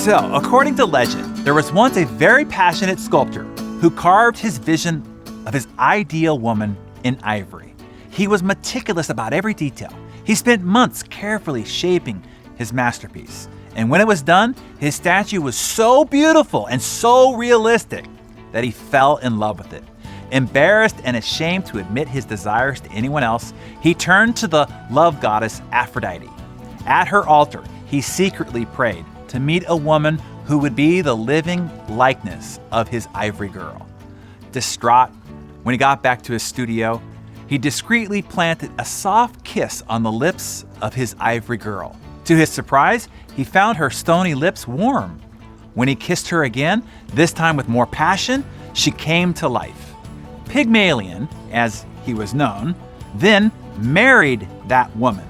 So, according to legend, there was once a very passionate sculptor who carved his vision of his ideal woman in ivory. He was meticulous about every detail. He spent months carefully shaping his masterpiece. And when it was done, his statue was so beautiful and so realistic that he fell in love with it. Embarrassed and ashamed to admit his desires to anyone else, he turned to the love goddess Aphrodite. At her altar, he secretly prayed to meet a woman who would be the living likeness of his ivory girl. Distraught, when he got back to his studio, he discreetly planted a soft kiss on the lips of his ivory girl. To his surprise, he found her stony lips warm. When he kissed her again, this time with more passion, she came to life. Pygmalion, as he was known, then married that woman,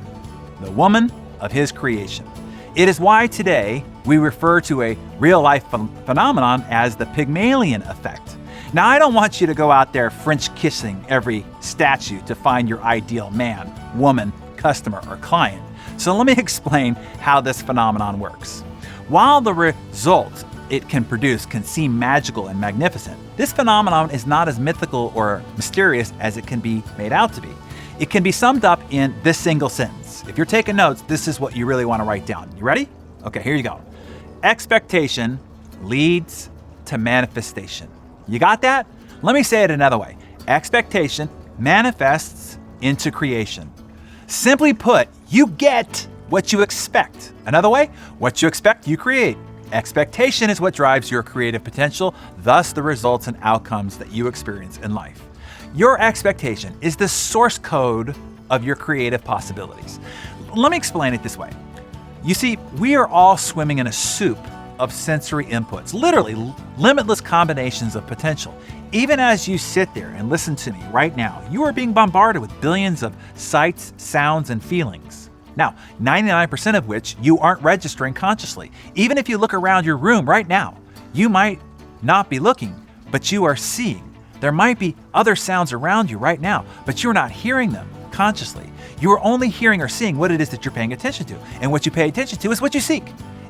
the woman of his creation. It is why today we refer to a real-life phenomenon as the Pygmalion Effect. Now, I don't want you to go out there French kissing every statue to find your ideal man, woman, customer, or client. So let me explain how this phenomenon works. While the result it can produce can seem magical and magnificent, this phenomenon is not as mythical or mysterious as it can be made out to be. It can be summed up in this single sentence. If you're taking notes, this is what you really want to write down. You ready? Okay, here you go. Expectation leads to manifestation. You got that? Let me say it another way. Expectation manifests into creation. Simply put, you get what you expect. Another way, what you expect, you create. Expectation is what drives your creative potential, thus the results and outcomes that you experience in life. Your expectation is the source code of your creative possibilities. Let me explain it this way. You see, we are all swimming in a soup of sensory inputs, literally limitless combinations of potential. Even as you sit there and listen to me right now, you are being bombarded with billions of sights, sounds, and feelings. Now, 99% of which you aren't registering consciously. Even if you look around your room right now, you might not be looking, but you are seeing. There might be other sounds around you right now, but you're not hearing them consciously. You are only hearing or seeing what it is that you're paying attention to. And what you pay attention to is what you seek.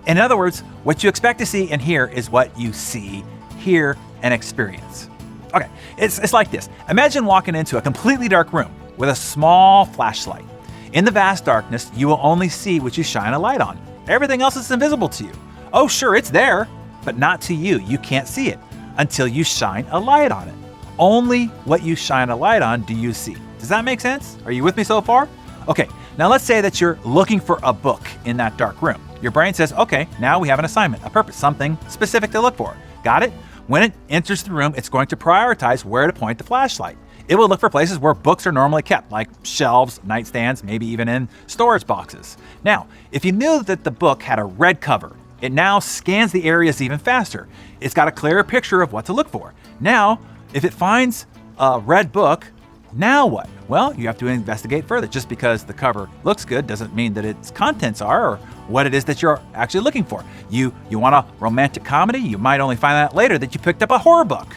In other words, what you expect to see and hear is what you see, hear, and experience. Okay, it's like this. Imagine walking into a completely dark room with a small flashlight. In the vast darkness, you will only see what you shine a light on. Everything else is invisible to you. Oh, sure, it's there, but not to you. You can't see it until you shine a light on it. Only what you shine a light on do you see. Does that make sense? Are you with me so far? Okay, now let's say that you're looking for a book in that dark room. Your brain says, okay, now we have an assignment, a purpose, something specific to look for. Got it? When it enters the room, it's going to prioritize where to point the flashlight. It will look for places where books are normally kept, like shelves, nightstands, maybe even in storage boxes. Now, if you knew that the book had a red cover, it now scans the areas even faster. It's got a clearer picture of what to look for. Now, if it finds a red book, now what? Well, you have to investigate further. Just because the cover looks good doesn't mean that its contents are, or what it is that you're actually looking for. You want a romantic comedy? You might only find out later that you picked up a horror book.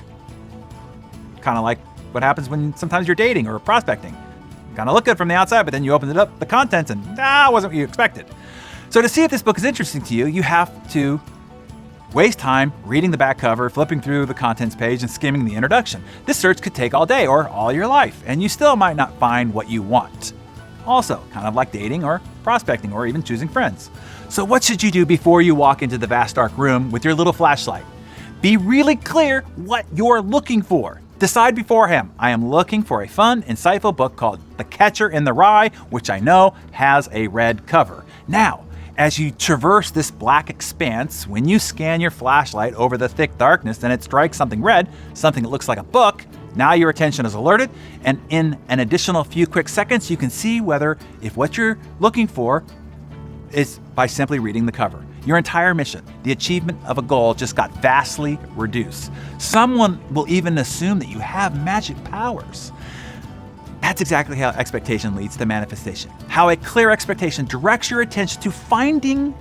Kind of like what happens when sometimes you're dating or prospecting. Kind of look good from the outside, but then you open it up, the contents, and wasn't what you expected. So to see if this book is interesting to you, you have to waste time reading the back cover, flipping through the contents page, and skimming the introduction. This search could take all day or all your life, and you still might not find what you want. Also, kind of like dating or prospecting or even choosing friends. So what should you do before you walk into the vast dark room with your little flashlight? Be really clear what you're looking for. Decide beforehand. I am looking for a fun, insightful book called The Catcher in the Rye, which I know has a red cover. Now, as you traverse this black expanse, when you scan your flashlight over the thick darkness and it strikes something red, something that looks like a book, now your attention is alerted, and in an additional few quick seconds, you can see if what you're looking for is by simply reading the cover. Your entire mission, the achievement of a goal, just got vastly reduced. Someone will even assume that you have magic powers. That's exactly how expectation leads to manifestation. How a clear expectation directs your attention to finding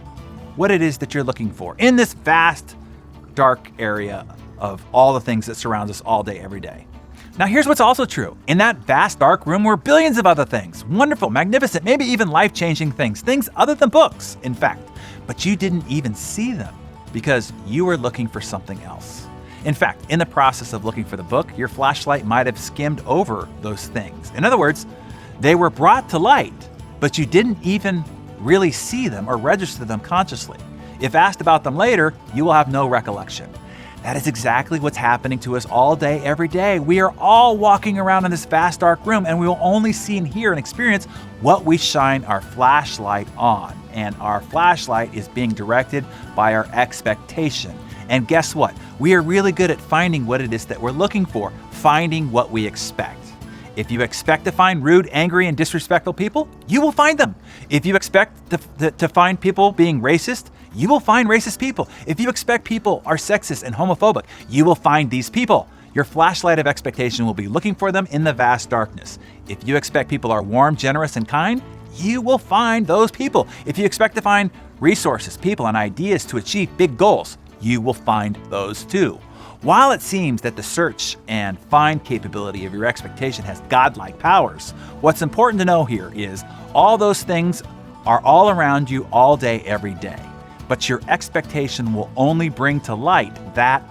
what it is that you're looking for in this vast, dark area of all the things that surround us all day, every day. Now, here's what's also true. In that vast, dark room were billions of other things. Wonderful, magnificent, maybe even life-changing things. Things other than books, in fact. But you didn't even see them. because you were looking for something else. In fact, in the process of looking for the book, your flashlight might have skimmed over those things. In other words, they were brought to light, but you didn't even really see them or register them consciously. If asked about them later, you will have no recollection. That is exactly what's happening to us all day, every day. We are all walking around in this vast dark room, and we will only see and hear and experience what we shine our flashlight on. And our flashlight is being directed by our expectation. And guess what? We are really good at finding what it is that we're looking for, finding what we expect. If you expect to find rude, angry, and disrespectful people, you will find them. If you expect to find people being racist, you will find racist people. If you expect people are sexist and homophobic, you will find these people. Your flashlight of expectation will be looking for them in the vast darkness. If you expect people are warm, generous, and kind, you will find those people. If you expect to find resources, people, and ideas to achieve big goals, you will find those too. While it seems that the search and find capability of your expectation has godlike powers, what's important to know here is all those things are all around you all day, every day. But your expectation will only bring to light that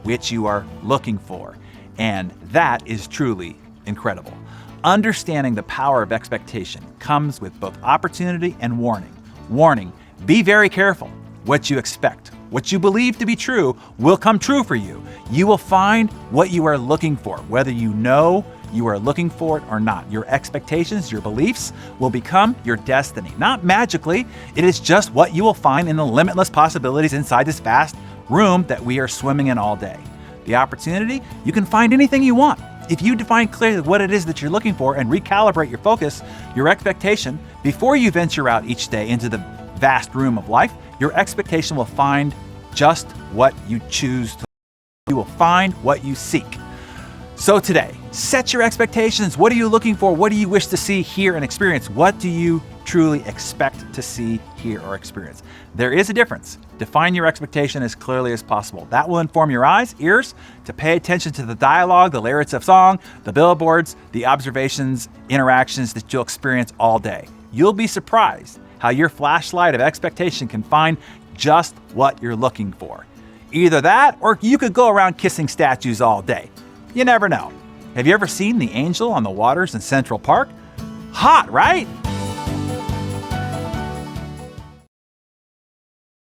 which you are looking for. And that is truly incredible. Understanding the power of expectation comes with both opportunity and warning. Warning, be very careful. What you expect, what you believe to be true, will come true for you. You will find what you are looking for, whether you know you are looking for it or not. Your expectations, your beliefs will become your destiny. Not magically, it is just what you will find in the limitless possibilities inside this vast room that we are swimming in all day. The opportunity, you can find anything you want. If you define clearly what it is that you're looking for and recalibrate your focus, your expectation, before you venture out each day into the vast room of life, your expectation will find just what you choose to. You will find what you seek. So today, set your expectations. What are you looking for? What do you wish to see, hear, and experience? What do you truly expect to see, hear, or experience? There is a difference. Define your expectation as clearly as possible. That will inform your eyes, ears, to pay attention to the dialogue, the lyrics of song, the billboards, the observations, interactions that you'll experience all day. You'll be surprised how your flashlight of expectation can find just what you're looking for. Either that, or you could go around kissing statues all day. You never know. Have you ever seen the angel on the waters in Central Park? Hot, right?